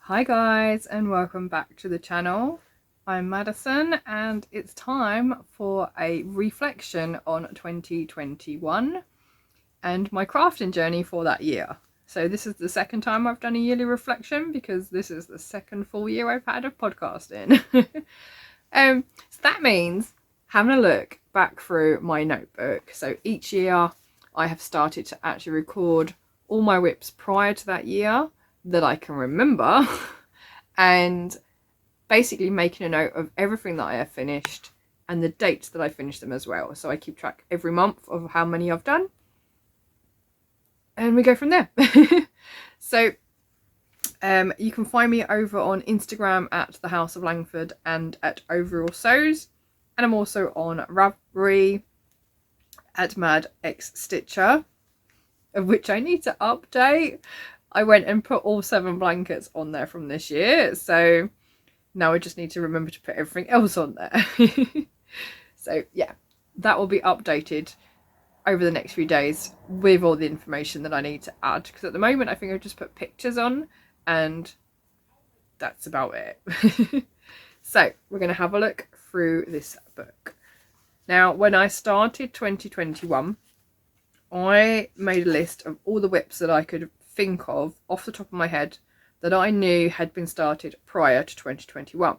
Hi guys, and welcome back to the channel. I'm Madison and it's time for a reflection on 2021 and my crafting journey for that year. So this is the second time I've done a yearly reflection because this is the second full year I've had of podcasting. So that means having a look back through my notebook. So each year I have started to actually record all my whips prior to that year that I can remember and basically making a note of everything that I have finished and the dates that I finished them as well. So I keep track every month of how many I've done and we go from there. So you can find me over on Instagram at the House of Langford and at Overall Sews, and I'm also on Ravelry at Mad X Stitcher, of which I need to update. I went and put all 7 blankets on there from this year, so now I just need to remember to put everything else on there. So yeah, that will be updated over the next few days with all the information that I need to add, because at the moment I think I've just put pictures on and that's about it. So we're going to have a look through this book. Now, when I started 2021, I made a list of all the whips that I could think of off the top of my head that I knew had been started prior to 2021.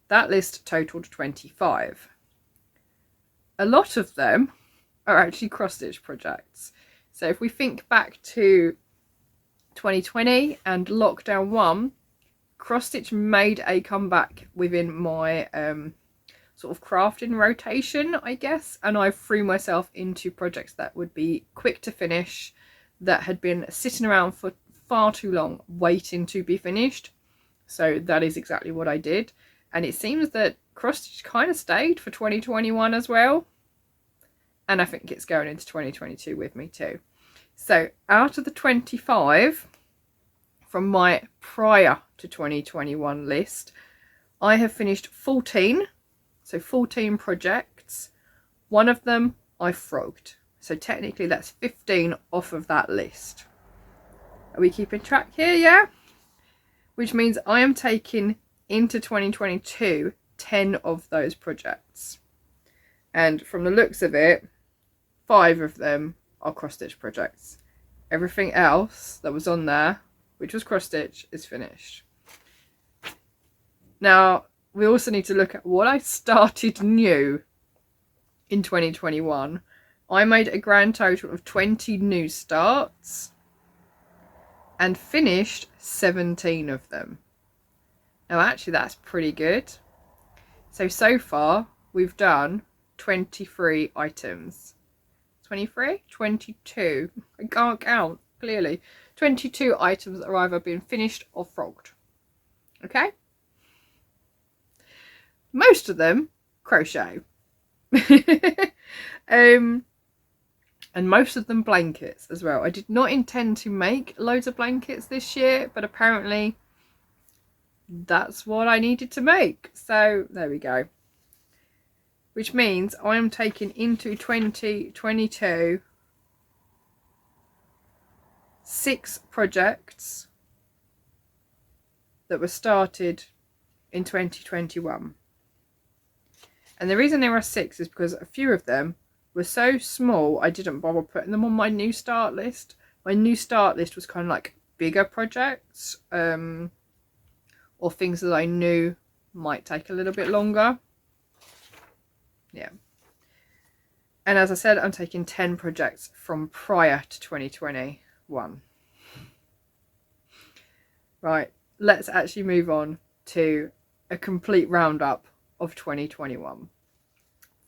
That list totaled 25. A lot of them are actually cross-stitch projects. So if we think back to 2020 and lockdown 1, cross-stitch made a comeback within my sort of crafting rotation, I guess, and I threw myself into projects that would be quick to finish, that had been sitting around for far too long waiting to be finished. So that is exactly what I did, and it seems that cross-stitch kind of stayed for 2021 as well, and I think it's going into 2022 with me too. So out of the 25 from my prior to 2021 list, I have finished 14, so 14 projects. One of them I frogged, so technically that's 15 off of that list. Are we keeping track here? Yeah. Which means I am taking into 2022 10 of those projects. And from the looks of it, 5 of them are cross-stitch projects. Everything else that was on there, which was cross-stitch, is finished. Now, we also need to look at what I started new in 2021. I made a grand total of 20 new starts and finished 17 of them. Now actually that's pretty good. So far we've done 23 items. 23? 22. I can't count, clearly. 22 items that are either being finished or frogged. Okay? Most of them crochet. And most of them blankets as well. I did not intend to make loads of blankets this year, but apparently that's what I needed to make. So there we go. Which means I am taking into 2022 6 projects that were started in 2021. And the reason there are 6 is because a few of them were so small I didn't bother putting them on my new start list. My new start list was kind of like bigger projects, or things that I knew might take a little bit longer. Yeah. And as I said, I'm taking 10 projects from prior to 2021. Right, let's actually move on to a complete roundup of 2021.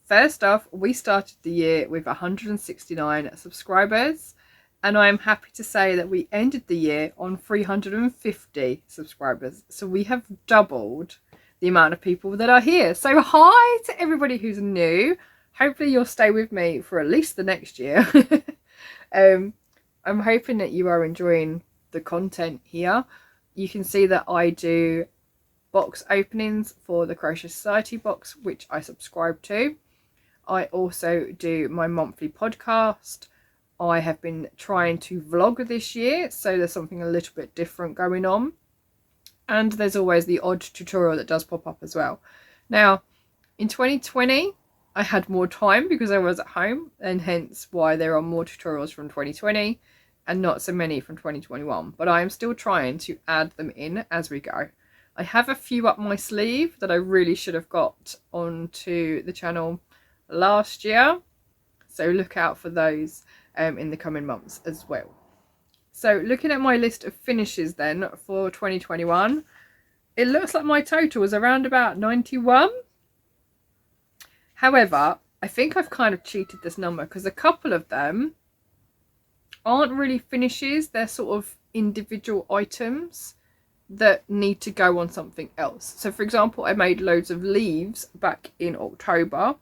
First off, we started the year with 169 subscribers, and I am happy to say that we ended the year on 350 subscribers. So we have doubled the amount of people that are here. So hi to everybody who's new. Hopefully you'll stay with me for at least the next year. I'm hoping that you are enjoying the content here. You can see that I do box openings for the Crochet Society box, which I subscribe to. I also do my monthly podcast. I have been trying to vlog this year, so there's something a little bit different going on. And there's always the odd tutorial that does pop up as well. Now, in 2020, I had more time because I was at home, and hence why there are more tutorials from 2020 and not so many from 2021. But I am still trying to add them in as we go. I have a few up my sleeve that I really should have got onto the channel last year. So look out for those in the coming months as well. So looking at my list of finishes then for 2021, it looks like my total was around about 91. However, I think I've kind of cheated this number because a couple of them aren't really finishes. They're sort of individual items that need to go on something else. So for example, I made loads of leaves back in October,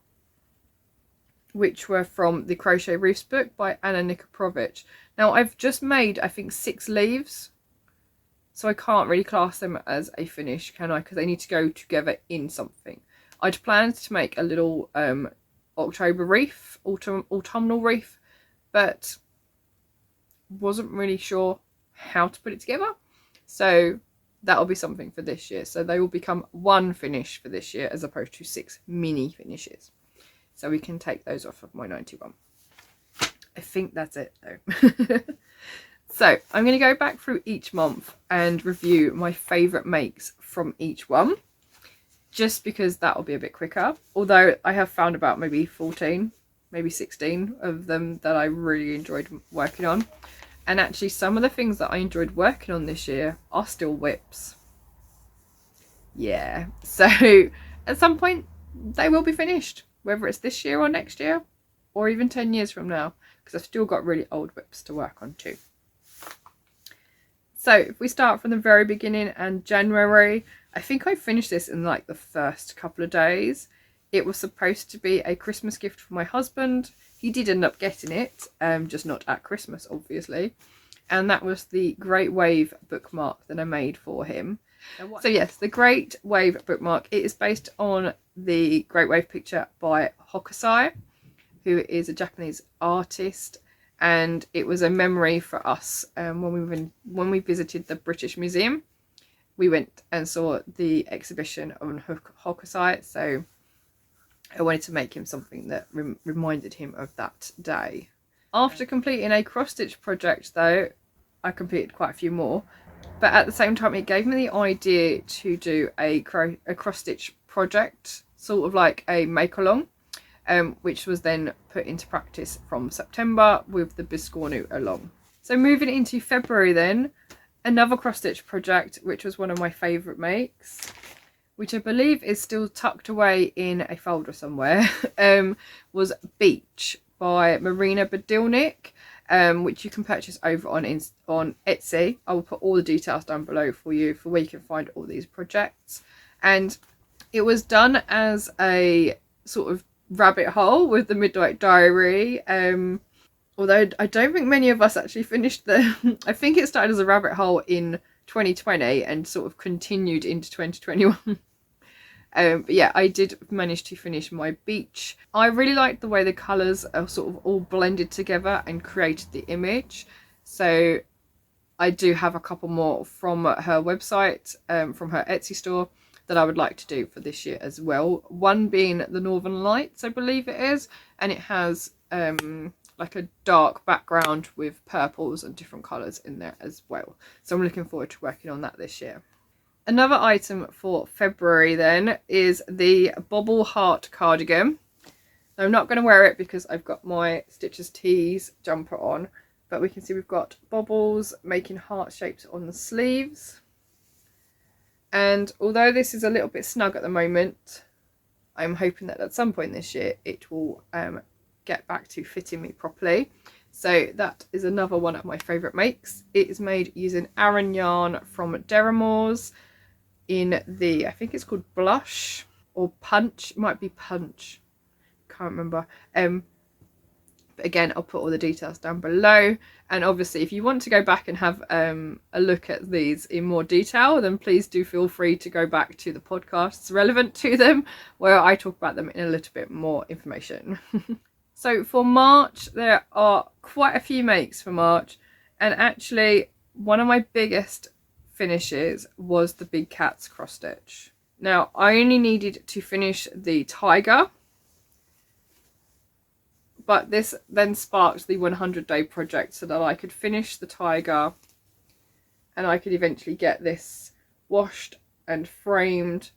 which were from the Crochet Reefs book by Anna Nikoprovic. Now I've just made, I think, 6 leaves, so I can't really class them as a finish, can I? Because they need to go together in something. I'd planned to make a little October wreath, autumnal wreath, but wasn't really sure how to put it together. So that'll be something for this year. So they will become 1 finish for this year as opposed to 6 mini finishes. So we can take those off of my 91. I think that's it though. So I'm going to go back through each month and review my favourite makes from each one, just because that will be a bit quicker. Although I have found about maybe 14, maybe 16 of them that I really enjoyed working on. And actually some of the things that I enjoyed working on this year are still whips. Yeah, so at some point they will be finished, whether it's this year or next year or even 10 years from now, because I've still got really old whips to work on too. So if we start from the very beginning and January, I think I finished this in like the first couple of days. It was supposed to be a Christmas gift for my husband. He did end up getting it, just not at Christmas, obviously. And that was the Great Wave bookmark that I made for him. So yes, the Great Wave bookmark, it is based on the Great Wave picture by Hokusai, who is a Japanese artist. And it was a memory for us when we visited the British Museum. We went and saw the exhibition on Hokusai, so I wanted to make him something that reminded him of that day. After completing a cross-stitch project though, I completed quite a few more, but at the same time it gave me the idea to do a cross-stitch project, sort of like a make-along, which was then put into practice from September with the Biscornu along. So moving into February then, another cross-stitch project, which was one of my favourite makes, which I believe is still tucked away in a folder somewhere, was Beach by Marina Bedilnick, which you can purchase over on Etsy. I will put all the details down below for you for where you can find all these projects. And it was done as a sort of rabbit hole with the Midnight Diary, although I don't think many of us actually finished I think it started as a rabbit hole in 2020 and sort of continued into 2021. But yeah, I did manage to finish my Beach. I really liked the way the colours are sort of all blended together and created the image. So I do have a couple more from her website, from her Etsy store, that I would like to do for this year as well. One being the Northern Lights, I believe it is, and it has like a dark background with purples and different colours in there as well. So I'm looking forward to working on that this year. Another item for February then is the Bobble Heart cardigan. Now, I'm not going to wear it because I've got my Stitches Tees jumper on, but we can see we've got bobbles making heart shapes on the sleeves. And although this is a little bit snug at the moment, I'm hoping that at some point this year it will get back to fitting me properly. So that is another one of my favourite makes. It is made using Aran yarn from Deramores in the, I think it's called Blush or Punch. It might be Punch, can't remember. But again, I'll put all the details down below. And obviously if you want to go back and have a look at these in more detail, then please do feel free to go back to the podcasts relevant to them, where I talk about them in a little bit more information. So for March, there are quite a few makes for March, and actually one of my biggest finishes was the Big Cats cross stitch. Now I only needed to finish the tiger, but this then sparked the 100-day project so that I could finish the tiger and I could eventually get this washed and framed.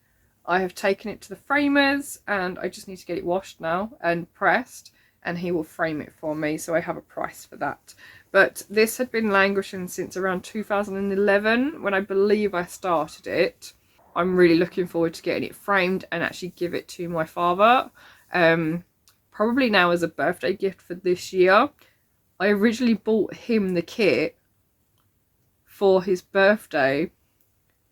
I have taken it to the framers and I just need to get it washed now and pressed, and he will frame it for me, so I have a price for that. But this had been languishing since around 2011 when I believe I started it. I'm really looking forward to getting it framed and actually give it to my father. Probably now as a birthday gift for this year. I originally bought him the kit for his birthday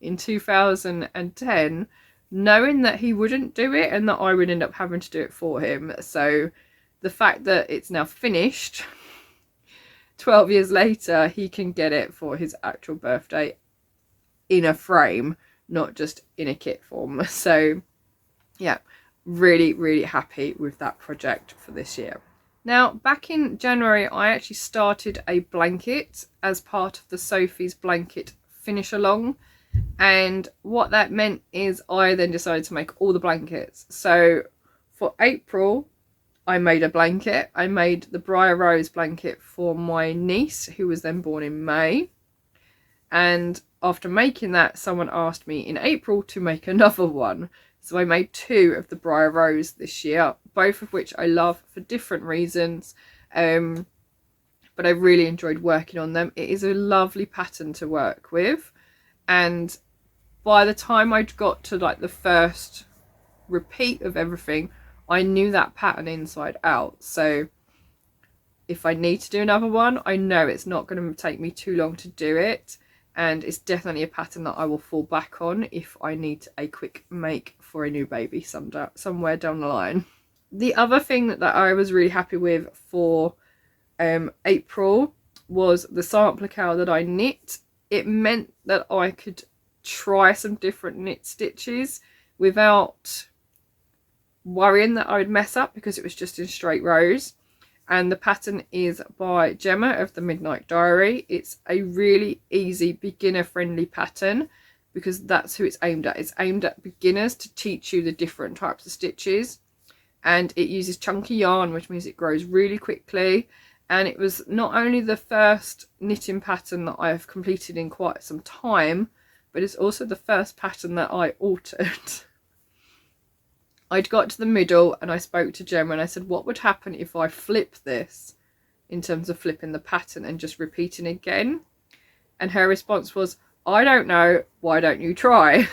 in 2010, knowing that he wouldn't do it and that I would end up having to do it for him. So the fact that it's now finished 12 years later, he can get it for his actual birthday in a frame, not just in a kit form. So yeah, really happy with that project for this year. Now back in January I actually started a blanket as part of the Sophie's Blanket finish along, and what that meant is I then decided to make all the blankets. So for April I made a blanket. I made the Briar Rose blanket for my niece who was then born in May, and after making that someone asked me in April to make another one. So I made 2 of the Briar Rose this year, both of which I love for different reasons, but I really enjoyed working on them. It is a lovely pattern to work with, and by the time I'd got to like the first repeat of everything, I knew that pattern inside out. So if I need to do another one, I know it's not going to take me too long to do it, and it's definitely a pattern that I will fall back on if I need a quick make for a new baby somewhere down the line. The other thing that I was really happy with for April was the sampler cowl that I knit. It meant that I could try some different knit stitches without worrying that I would mess up, because it was just in straight rows. And the pattern is by Gemma of the Midnight Diary. It's a really easy beginner friendly pattern because that's who it's aimed at. It's aimed at beginners to teach you the different types of stitches, and it uses chunky yarn, which means it grows really quickly. And it was not only the first knitting pattern that I have completed in quite some time, but it's also the first pattern that I altered. I'd got to the middle and I spoke to Gemma and I said, what would happen if I flip this, in terms of flipping the pattern and just repeating again? And her response was, I don't know, why don't you try?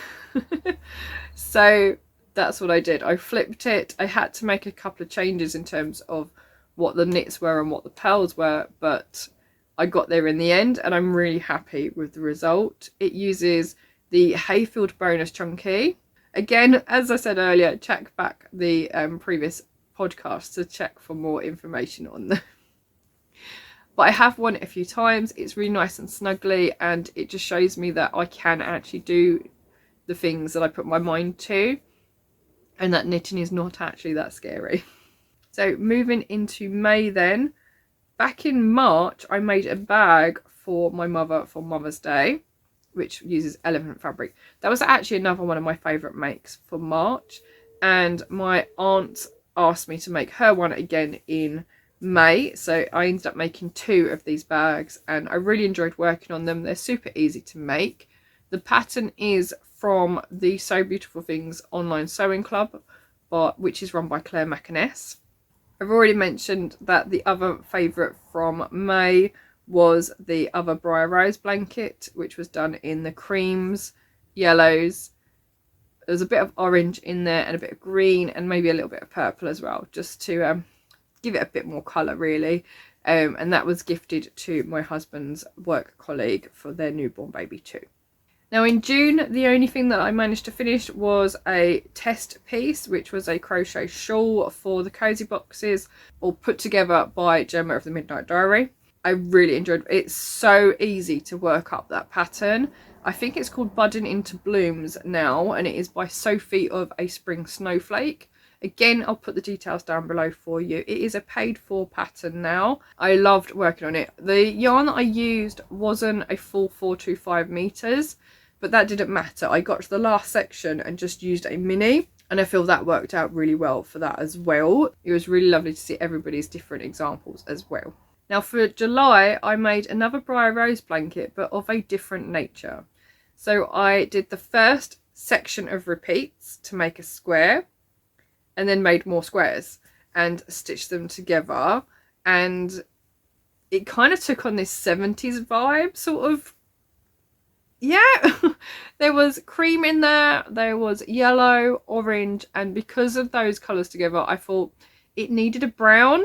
So that's what I did. I flipped it. I had to make a couple of changes in terms of what the knits were and what the purls were, but I got there in the end and I'm really happy with the result. It uses the Hayfield bonus chunky. Again, as I said earlier, check back the previous podcast to check for more information on them. But I have worn it a few times. It's really nice and snuggly, and it just shows me that I can actually do the things that I put my mind to, and that knitting is not actually that scary. So moving into May then, back in March I made a bag for my mother for Mother's Day, which uses elephant fabric. That was actually another one of my favourite makes for March, and my aunt asked me to make her one again in May, so I ended up making 2 of these bags and I really enjoyed working on them. They're super easy to make. The pattern is from the So Beautiful Things online sewing club, which is run by Claire McInnes. I've already mentioned that the other favourite from May was the other Briar Rose blanket, which was done in the creams, yellows. There's a bit of orange in there and a bit of green and maybe a little bit of purple as well, just to give it a bit more colour really. And that was gifted to my husband's work colleague for their newborn baby too. Now in June, the only thing that I managed to finish was a test piece, which was a crochet shawl for the cozy boxes, all put together by Gemma of the Midnight Diary. I really enjoyed it. It's so easy to work up that pattern. I think it's called Budding into Blooms now, and it is by Sophie of A Spring Snowflake. Again, I'll put the details down below for you. It is a paid for pattern now. I loved working on it. The yarn that I used wasn't a full 425 meters, but that didn't matter. I got to the last section and just used a mini, and I feel that worked out really well for that as well. It was really lovely to see everybody's different examples as well. Now for July, I made another Briar Rose blanket, but of a different nature. So I did the first section of repeats to make a square, and then made more squares and stitched them together, and it kind of took on this 70s vibe, sort of. Yeah. There was cream in there was yellow, orange, and because of those colours together, I thought it needed a brown,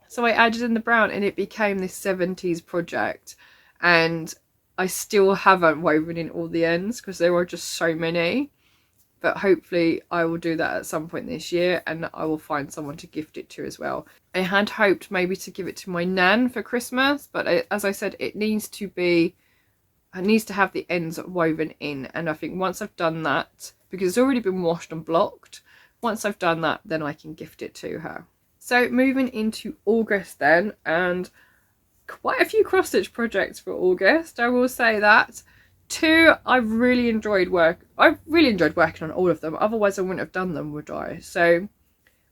so I added in the brown and it became this 70s project. And I still haven't woven in all the ends because there are just so many, but hopefully I will do that at some point this year, and I will find someone to gift it to as well. I had hoped maybe to give it to my nan for Christmas, but as I said, it needs to have the ends woven in, and I think once I've done that, because it's already been washed and blocked, once I've done that, then I can gift it to her. So moving into August then, and quite a few cross stitch projects for August, I will say that. Two, I really enjoyed working on all of them, otherwise I wouldn't have done them, would I? So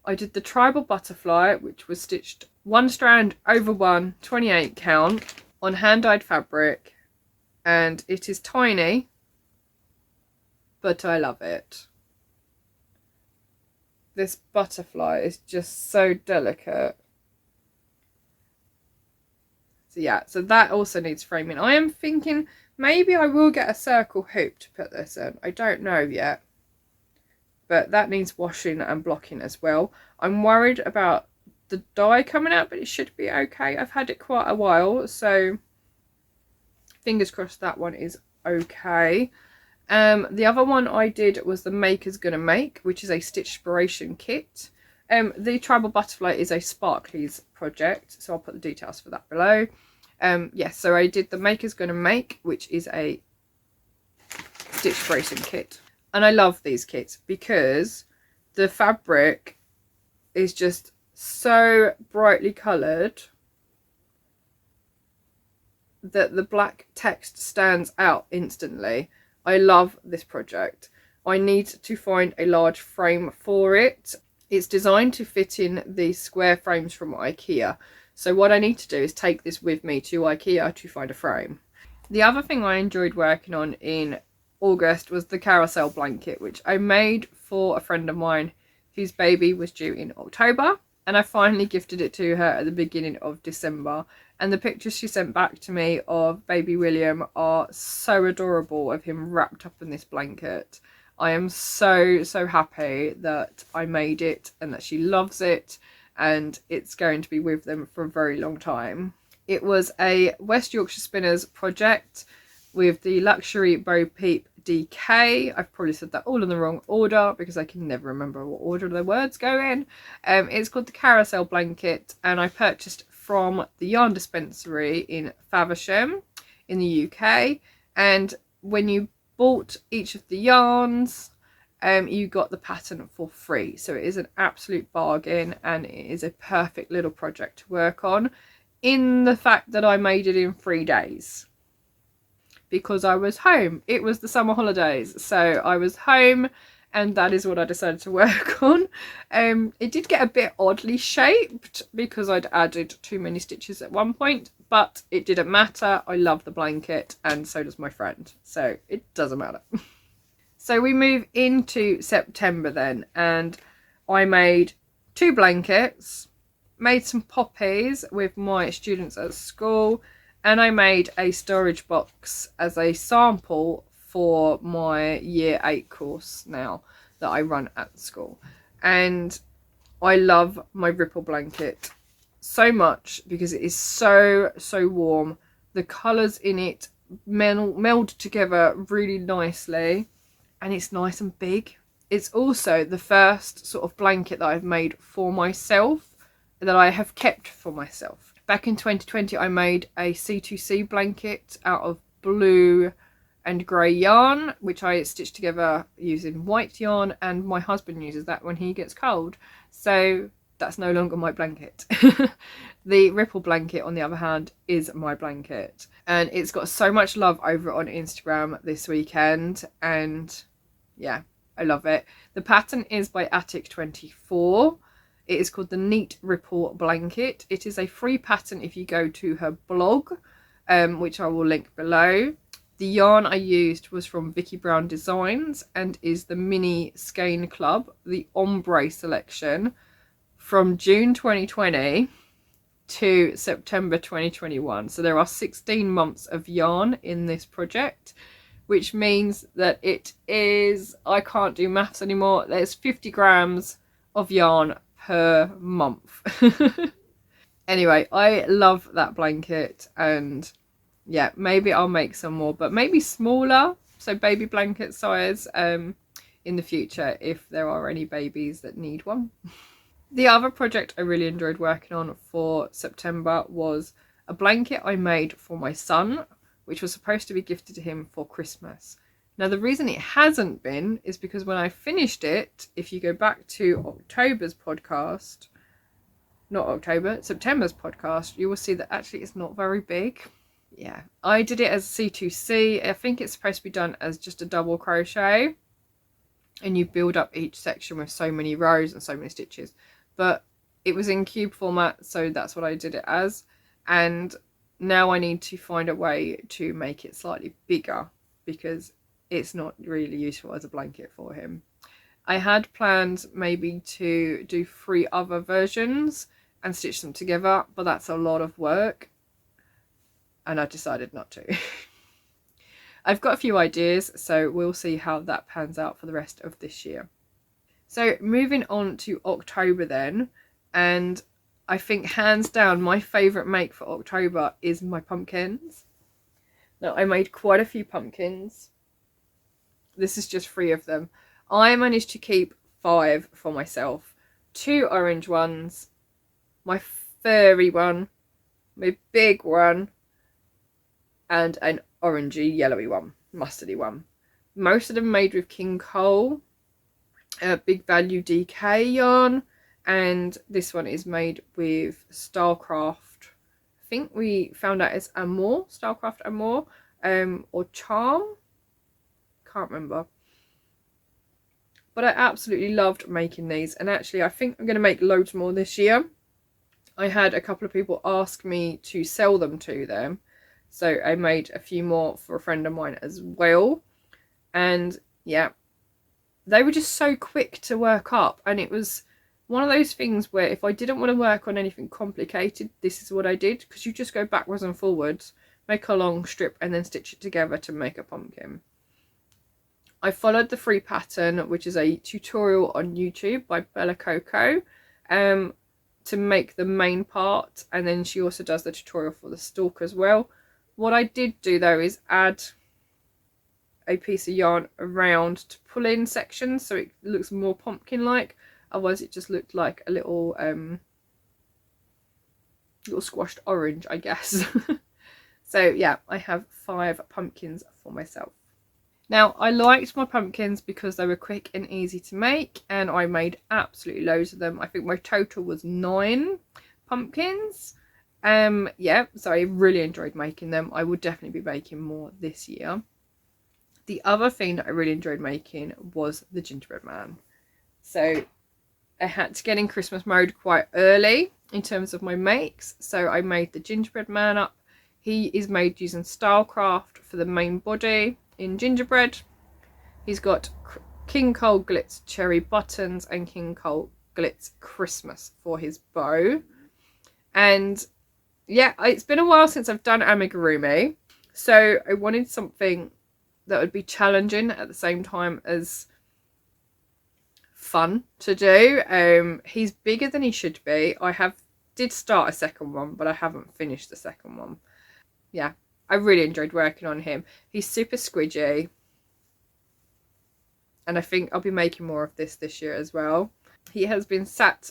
I did the tribal butterfly, which was stitched one strand over one 28 count on hand dyed fabric, and it is tiny, but I love it. This butterfly is just so delicate. So yeah, so that also needs framing. I am thinking maybe I will get a circle hoop to put this in. I don't know yet. But that needs washing and blocking as well. I'm worried about the dye coming out, but it should be okay. I've had it quite a while, so fingers crossed that one is okay. The other one I did was the Maker's Gonna Make, which is a Stitchspiration kit. The Tribal Butterfly is a Sparklies project, so I'll put the details for that below. Yes, so I did the Maker's Gonna Make, which is a Stitchspiration kit. And I love these kits because the fabric is just so brightly coloured that the black text stands out instantly. I love this project. I need to find a large frame for it. It's designed to fit in the square frames from IKEA. So what I need to do is take this with me to IKEA to find a frame. The other thing I enjoyed working on in August was the Carousel Blanket, which I made for a friend of mine whose baby was due in October, and I finally gifted it to her at the beginning of December. And the pictures she sent back to me of baby William are so adorable, of him wrapped up in this blanket. I am so happy that I made it and that she loves it, and it's going to be with them for a very long time. It was a West Yorkshire Spinners project with the Luxury Bo Peep DK. I've probably said that all in the wrong order because I can never remember what order the words go in. It's called the Carousel Blanket, and I purchased from the Yarn Dispensary in Faversham in the UK. And when you bought each of the yarns, you got the pattern for free. So it is an absolute bargain, and it is a perfect little project to work on, in the fact that I made it in 3 days. Because I was home. It was the summer holidays, so I was home, and that is what I decided to work on. It did get a bit oddly shaped because I'd added too many stitches at one point, but it didn't matter. I love the blanket, and so does my friend, so it doesn't matter. So we move into September then, and I made 2 blankets, made some poppies with my students at school, and I made a storage box as a sample for my year 8 course now that I run at school. And I love my Ripple blanket so much because it is so warm. The colours in it meld together really nicely, and it's nice and big. It's also the first sort of blanket that I've made for myself that I have kept for myself. Back in 2020, I made a C2C blanket out of blue and grey yarn, which I stitch together using white yarn, and my husband uses that when he gets cold, so that's no longer my blanket. The ripple blanket, on the other hand, is my blanket, and it's got so much love over on Instagram this weekend, and yeah, I love it. The pattern is by Attic24. It is called the Neat Ripple Blanket. It is a free pattern if you go to her blog, which I will link below. The yarn I used was from Vicky Brown Designs and is the Mini Skein Club, the Ombre selection from June 2020 to September 2021. So there are 16 months of yarn in this project, which means that it is, I can't do maths anymore, there's 50 grams of yarn per month. Anyway, I love that blanket, and yeah, maybe I'll make some more, but maybe smaller, so baby blanket size, in the future if there are any babies that need one. The other project I really enjoyed working on for September was a blanket I made for my son, which was supposed to be gifted to him for Christmas. Now, the reason it hasn't been is because when I finished it, if you go back to September's podcast, you will see that actually it's not very big. Yeah, I did it as C2C. I think it's supposed to be done as just a double crochet, and you build up each section with so many rows and so many stitches, but it was in cube format, so that's what I did it as. And now I need to find a way to make it slightly bigger because it's not really useful as a blanket for him. I had planned maybe to do 3 other versions and stitch them together, but that's a lot of work, and I decided not to. I've got a few ideas, so we'll see how that pans out for the rest of this year. So moving on to October then, and I think hands down my favourite make for October is my pumpkins. Now, I made quite a few pumpkins. This is just 3 of them. I managed to keep 5 for myself. 2 orange ones, my furry one, my big one, and an orangey yellowy one, mustardy one. Most of them made with King Cole, Big Value DK yarn, and this one is made with Starcraft. I think we found out it's Amour, Starcraft Amour, or Charm, can't remember. But I absolutely loved making these, and actually I think I'm going to make loads more this year. I had a couple of people ask me to sell them to them, so I made a few more for a friend of mine as well. And yeah, they were just so quick to work up, and it was one of those things where if I didn't want to work on anything complicated, this is what I did, because you just go backwards and forwards, make a long strip and then stitch it together to make a pumpkin. I followed the free pattern, which is a tutorial on YouTube by Bella Coco, to make the main part, and then she also does the tutorial for the stalk as well. What I did do though is add a piece of yarn around to pull in sections so it looks more pumpkin like, otherwise it just looked like a little squashed orange, I guess. So yeah, I have 5 pumpkins for myself. Now, I liked my pumpkins because they were quick and easy to make, and I made absolutely loads of them. I think my total was 9 pumpkins. Yeah, so I really enjoyed making them. I will definitely be making more this year. The other thing that I really enjoyed making was the gingerbread man. So I had to get in Christmas mode quite early in terms of my makes, so I made the gingerbread man up. He is made using Stylecraft for the main body in gingerbread. He's got King Cole Glitz cherry buttons and King Cole Glitz Christmas for his bow. And yeah, it's been a while since I've done amigurumi, so I wanted something that would be challenging at the same time as fun to do. He's bigger than he should be. I did start a second one, but I haven't finished the second one. Yeah, I really enjoyed working on him. He's super squidgy, and I think I'll be making more of this year as well. He has been sat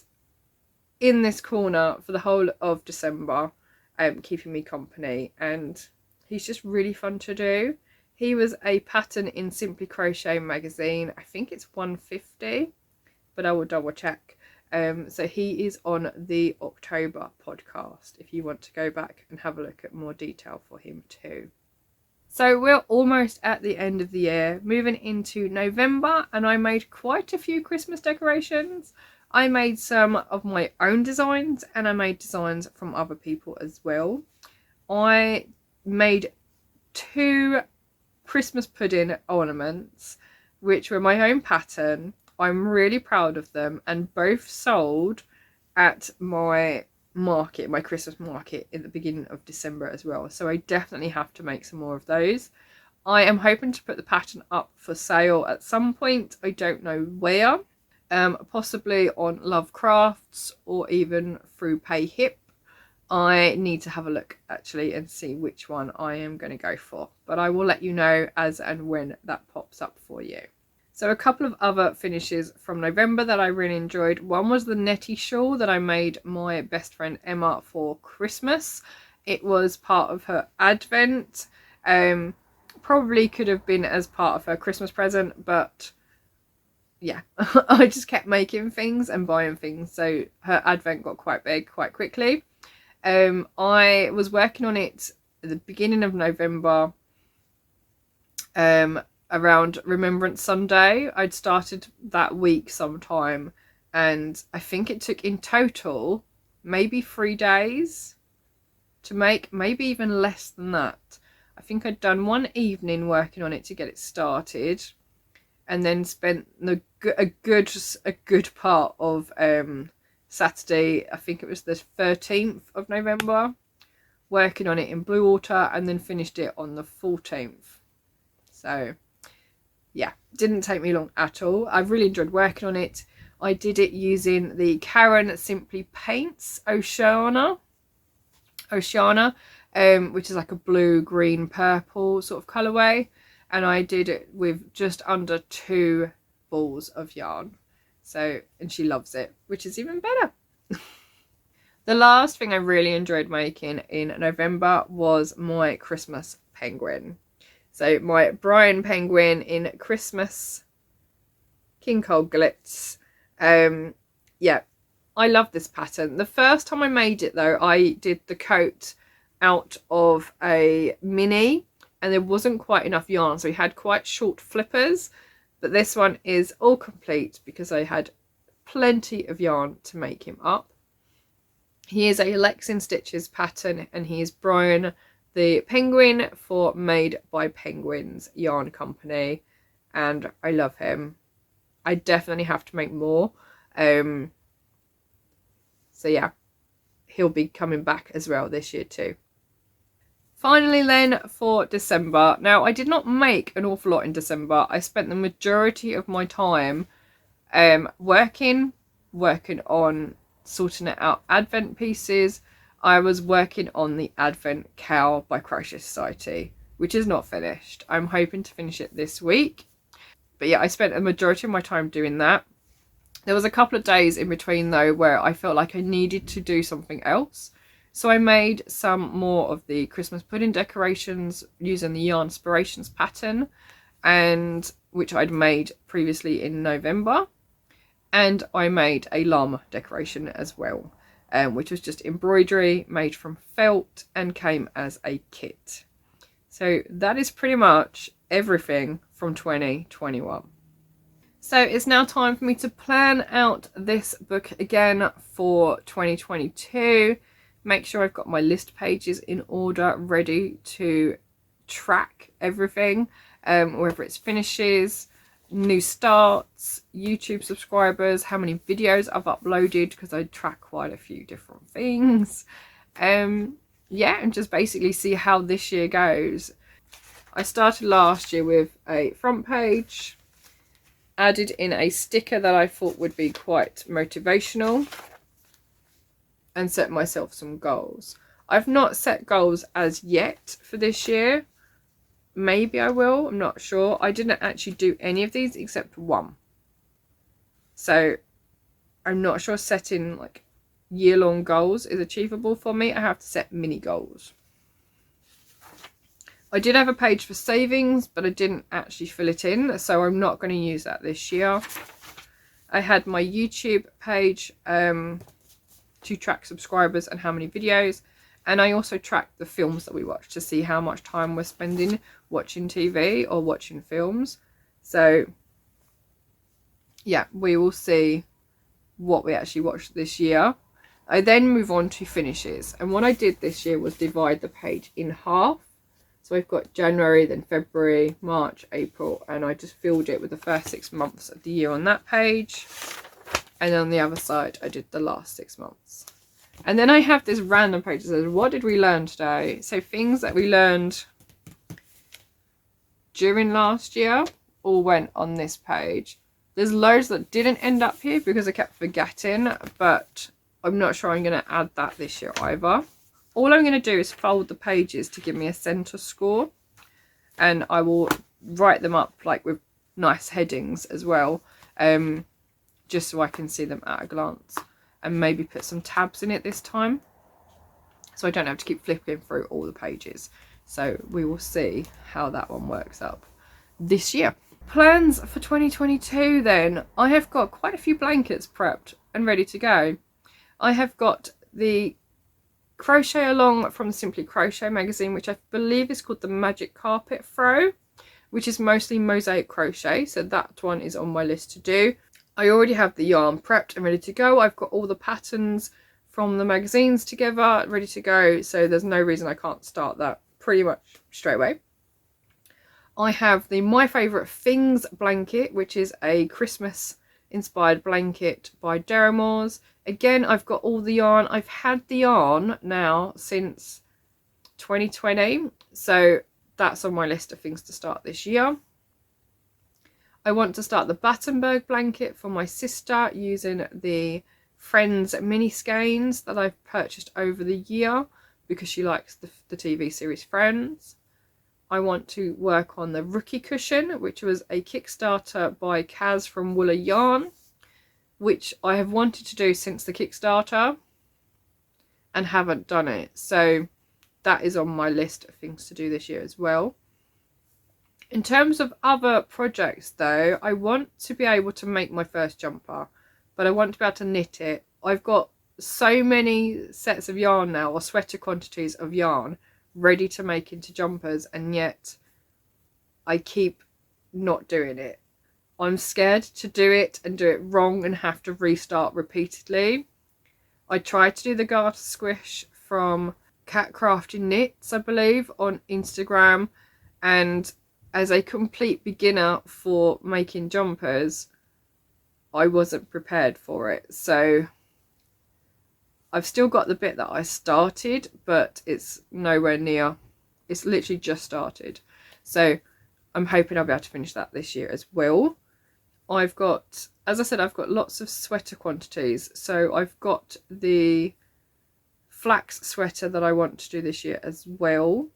in this corner for the whole of December, keeping me company, and he's just really fun to do. He was a pattern in Simply Crochet magazine. I think it's 150, but I will double check. So he is on the October podcast if you want to go back and have a look at more detail for him too. So we're almost at the end of the year, moving into November, and I made quite a few Christmas decorations. I made some of my own designs and I made designs from other people as well. I made 2 Christmas pudding ornaments, which were my own pattern. I'm really proud of them, and both sold at my market, my Christmas market in the beginning of December as well. So I definitely have to make some more of those. I am hoping to put the pattern up for sale at some point. I don't know where. Possibly on Love Crafts or even through PayHip. I need to have a look actually and see which one I am going to go for, but I will let you know as and when that pops up for you. So a couple of other finishes from November that I really enjoyed. One was the netty shawl that I made my best friend Emma for Christmas. It was part of her advent. Probably could have been as part of her Christmas present, but yeah, I just kept making things and buying things, so her advent got quite big quite quickly. I was working on it at the beginning of November, around Remembrance Sunday. I'd started that week sometime, and I think it took in total maybe 3 days to make, maybe even less than that. I think I'd done one evening working on it to get it started, and then spent a good part of Saturday, I think it was the 13th of November, working on it in blue water, and then finished it on the 14th. So yeah, didn't take me long at all. I really enjoyed working on it. I did it using the Karen Simply Paints Oceana, which is like a blue, green, purple sort of colourway. And I did it with just under 2 balls of yarn. So, and she loves it, which is even better. The last thing I really enjoyed making in November was my Christmas penguin. So my Brian penguin in Christmas King Cole Glitz. Yeah, I love this pattern. The first time I made it though, I did the coat out of a mini, and there wasn't quite enough yarn, so we had quite short flippers. But this one is all complete because I had plenty of yarn to make him up. He is a Lex in Stitches pattern, and he is Brian the penguin for Made by Penguins Yarn Company, and I love him. I definitely have to make more. So yeah, he'll be coming back as well this year too. Finally then, for December. Now, I did not make an awful lot in December. I spent the majority of my time working on sorting out Advent pieces. I was working on the Advent Cowl by Crochet Society, which is not finished. I'm hoping to finish it this week. But yeah, I spent a majority of my time doing that. There was a couple of days in between though where I felt like I needed to do something else. So I made some more of the Christmas pudding decorations using the Yarn Inspirations pattern, and which I'd made previously in November. And I made a llama decoration as well, which was just embroidery made from felt and came as a kit. So that is pretty much everything from 2021. So it's now time for me to plan out this book again for 2022. Make sure I've got my list pages in order, ready to track everything, whether it's finishes, new starts, YouTube subscribers, how many videos I've uploaded, because I track quite a few different things. Yeah, and just basically see how this year goes. I started last year with a front page, added in a sticker that I thought would be quite motivational, and set myself some goals. I've not set goals as yet for this year. Maybe I will, I'm not sure. I didn't actually do any of these except one. So I'm not sure setting like year-long goals is achievable for me. I have to set mini goals. I did have a page for savings, but I didn't actually fill it in, so I'm not going to use that this year. I had my YouTube page to track subscribers and how many videos, and I also tracked the films that we watched to see how much time we're spending watching TV or watching films. So yeah, we will see what we actually watched this year. I then move on to finishes, and what I did this year was divide the page in half. So I've got January, then February, March, April, and I just filled it with the first 6 months of the year on that page. And then on the other side, I did the last 6 months. And then I have this random page that says, what did we learn today? So things that we learned during last year all went on this page. There's loads that didn't end up here because I kept forgetting, but I'm not sure I'm going to add that this year either. All I'm going to do is fold the pages to give me a centre score, and I will write them up like with nice headings as well, just so I can see them at a glance, and maybe put some tabs in it this time so I don't have to keep flipping through all the pages. So we will see how that one works up this year. Plans for 2022 then. I have got quite a few blankets prepped and ready to go. I have got the Crochet Along from Simply Crochet magazine, which I believe is called the Magic Carpet Throw, which is mostly mosaic crochet, so that one is on my list to do. I already have the yarn prepped and ready to go. I've got all the patterns from the magazines together ready to go, so there's no reason I can't start that pretty much straight away. I have the My Favourite Things blanket, which is a Christmas inspired blanket by Deramores. Again, I've got all the yarn. I've had the yarn now since 2020, so that's on my list of things to start this year. I want to start the Battenberg blanket for my sister using the Friends mini skeins that I've purchased over the year because she likes the TV series Friends. I want to work on the Rookie cushion, which was a Kickstarter by Kaz from Wooler Yarn, which I have wanted to do since the Kickstarter and haven't done it. So that is on my list of things to do this year as well. In terms of other projects though, I want to be able to make my first jumper, but I want to be able to knit it. I've got so many sets of yarn now, or sweater quantities of yarn, ready to make into jumpers, and yet I keep not doing it. I'm scared to do it and do it wrong and have to restart repeatedly. I tried to do the garter squish from Cat Crafty Knits, I believe, on Instagram, and as a complete beginner for making jumpers, I wasn't prepared for it. So I've still got the bit that I started, but it's nowhere near. It's literally just started. So I'm hoping I'll be able to finish that this year as well. I've got, as I said, I've got lots of sweater quantities. So I've got the flax sweater that I want to do this year as well.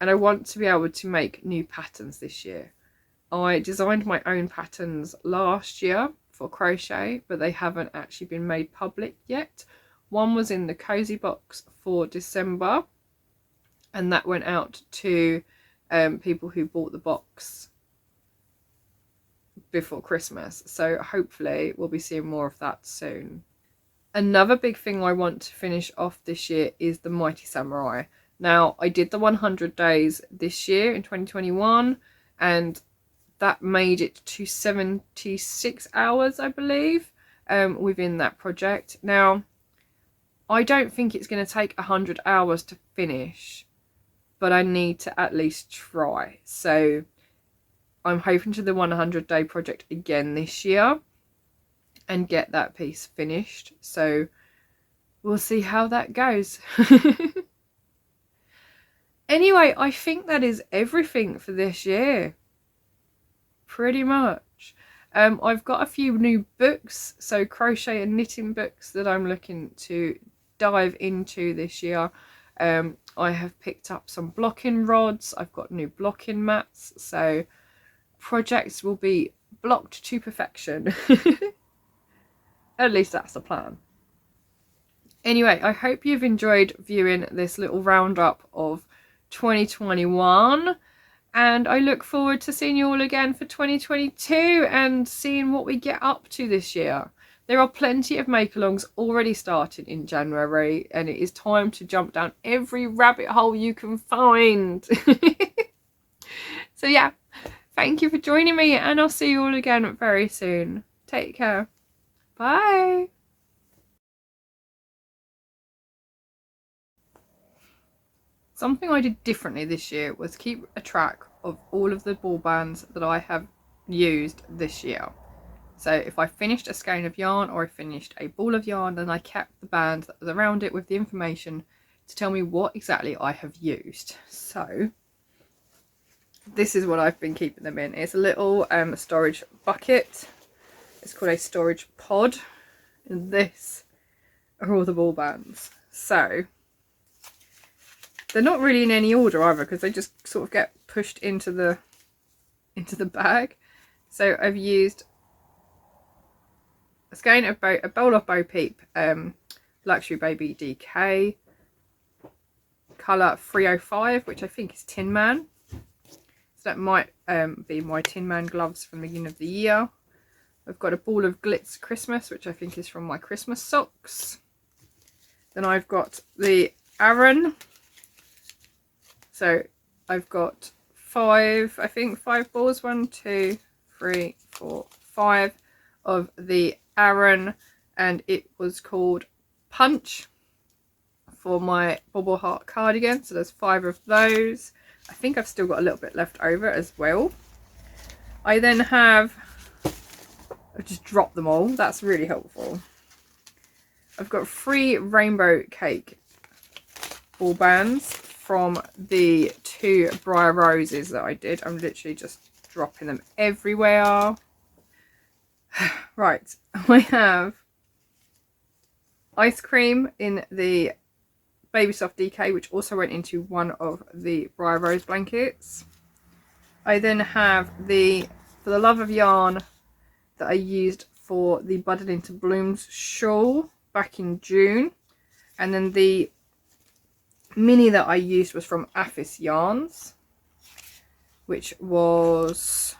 And I want to be able to make new patterns this year. I designed my own patterns last year for crochet, but they haven't actually been made public yet. One was in the cozy box for December, and that went out to people who bought the box before Christmas. So hopefully we'll be seeing more of that soon. Another big thing I want to finish off this year is the Mighty Samurai. Now, I did the 100 days this year in 2021, and that made it to 76 hours, I believe, within that project. Now, I don't think it's going to take 100 hours to finish, but I need to at least try. So I'm hoping to the 100-day project again this year and get that piece finished. So we'll see how that goes. Anyway, I think that is everything for this year. Pretty much. I've got a few new books, so crochet and knitting books that I'm looking to dive into this year. I have picked up some blocking rods. I've got new blocking mats, so projects will be blocked to perfection. At least that's the plan. Anyway, I hope you've enjoyed viewing this little roundup of 2021, and I look forward to seeing you all again for 2022 and seeing what we get up to this year. There are plenty of make-alongs already started in January, and it is time to jump down every rabbit hole you can find. So yeah, thank you for joining me, and I'll see you all again very soon. Take care. Bye. Something I did differently this year was keep a track of all of the ball bands that I have used this year. So if I finished a skein of yarn or I finished a ball of yarn, then I kept the band that was around it with the information to tell me what exactly I have used. So this is what I've been keeping them in. It's a little storage bucket. It's called a storage pod. And this are all the ball bands. So they're not really in any order either, because they just sort of get pushed into the bag. So I've used a skein of a bowl of Bo Peep Luxury Baby DK, colour 305, which I think is Tin Man. So that might be my Tin Man gloves from the beginning of the year. I've got a ball of Glitz Christmas, which I think is from my Christmas socks. Then I've got the Aran. So I've got five balls, 1, 2, 3, 4, 5 of the Aran, and it was called Punch for my Bobble Heart cardigan. So there's 5 of those. I think I've still got a little bit left over as well. I then have, I've just dropped them all, that's really helpful. I've got 3 rainbow cake ball bands from the 2 Briar Roses that I did. I'm literally just dropping them everywhere. Right, I have ice cream in the Baby Soft DK, which also went into one of the Briar Rose blankets. I then have the For the Love of Yarn that I used for the Budded into Blooms shawl back in June, and then the mini that I used was from Aphis Yarns, which was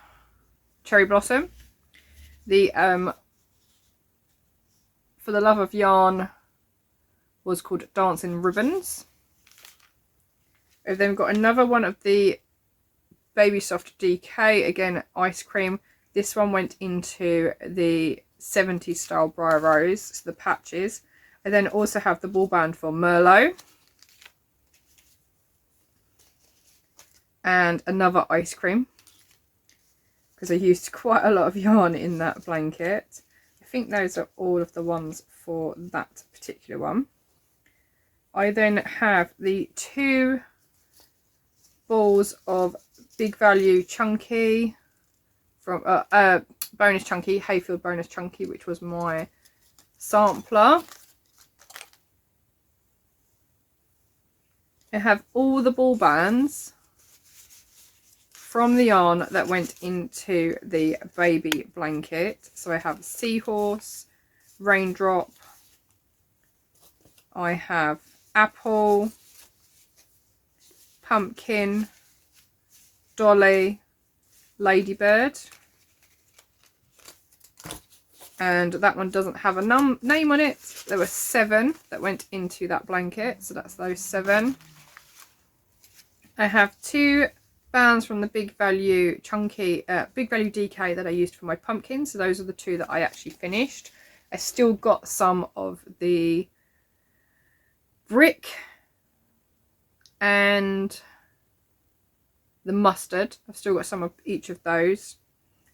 Cherry Blossom. The For the Love of Yarn was called Dancing Ribbons. I've then got another one of the Baby Soft DK, again ice cream. This one went into the 70s style Briar Rose, so the patches. I then also have the ball band for Merlot. And another ice cream, because I used quite a lot of yarn in that blanket. I think those are all of the ones for that particular one. I then have the 2 balls of Big Value Chunky from Bonus Chunky, Hayfield Bonus Chunky, which was my sampler. I have all the ball bands from the yarn that went into the baby blanket. So I have Seahorse, Raindrop, I have Apple, Pumpkin, Dolly, Ladybird, and that one doesn't have a name on it. There were 7 that went into that blanket, so that's those 7. I have 2 bands from the Big Value Chunky, Big Value DK that I used for my pumpkin. So those are the 2 that I actually finished. I still got some of the brick and the mustard. I've still got some of each of those,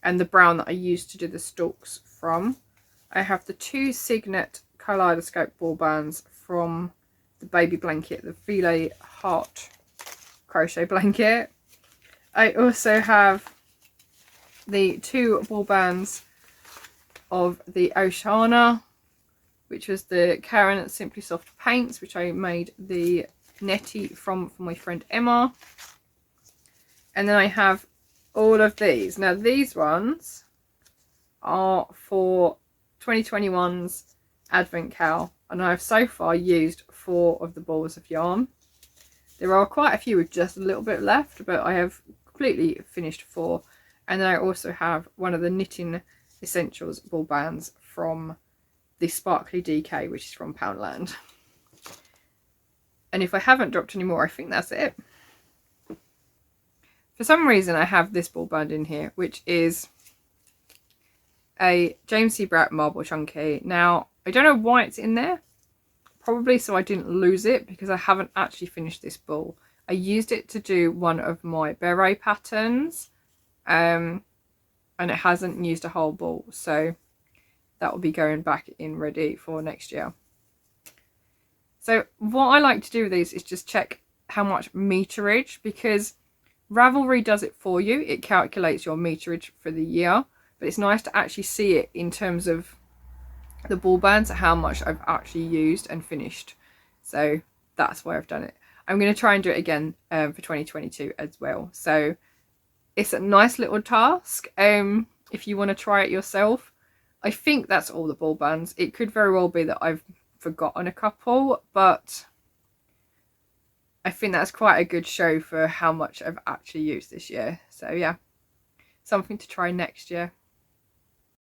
and the brown that I used to do the stalks from. I have the 2 Signet Kaleidoscope ball bands from the baby blanket, the Filet Heart crochet blanket. I also have the 2 ball bands of the Oceana, which was the Karen Simply Soft Paints, which I made the netty from my friend Emma. And then I have all of these. Now these ones are for 2021's Advent Cal, and I've so far used 4 of the balls of yarn. There are quite a few with just a little bit left, but I have completely finished 4. And then I also have one of the Knitting Essentials ball bands from the Sparkly DK, which is from Poundland. And if I haven't dropped any more, I think that's it. For some reason, I have this ball band in here, which is a James C. Bratt Marble Chunky. Now, I don't know why it's in there. Probably so I didn't lose it, because I haven't actually finished this ball. I used it to do one of my beret patterns, and it hasn't used a whole ball, so that will be going back in ready for next year. So what I like to do with these is just check how much meterage, because Ravelry does it for you. It calculates your meterage for the year, but it's nice to actually see it in terms of the ball bands, how much I've actually used and finished. So that's why I've done it. I'm going to try and do it again for 2022 as well. So it's a nice little task if you want to try it yourself. I think that's all the ball bands. It could very well be that I've forgotten a couple, but I think that's quite a good show for how much I've actually used this year. So yeah, something to try next year.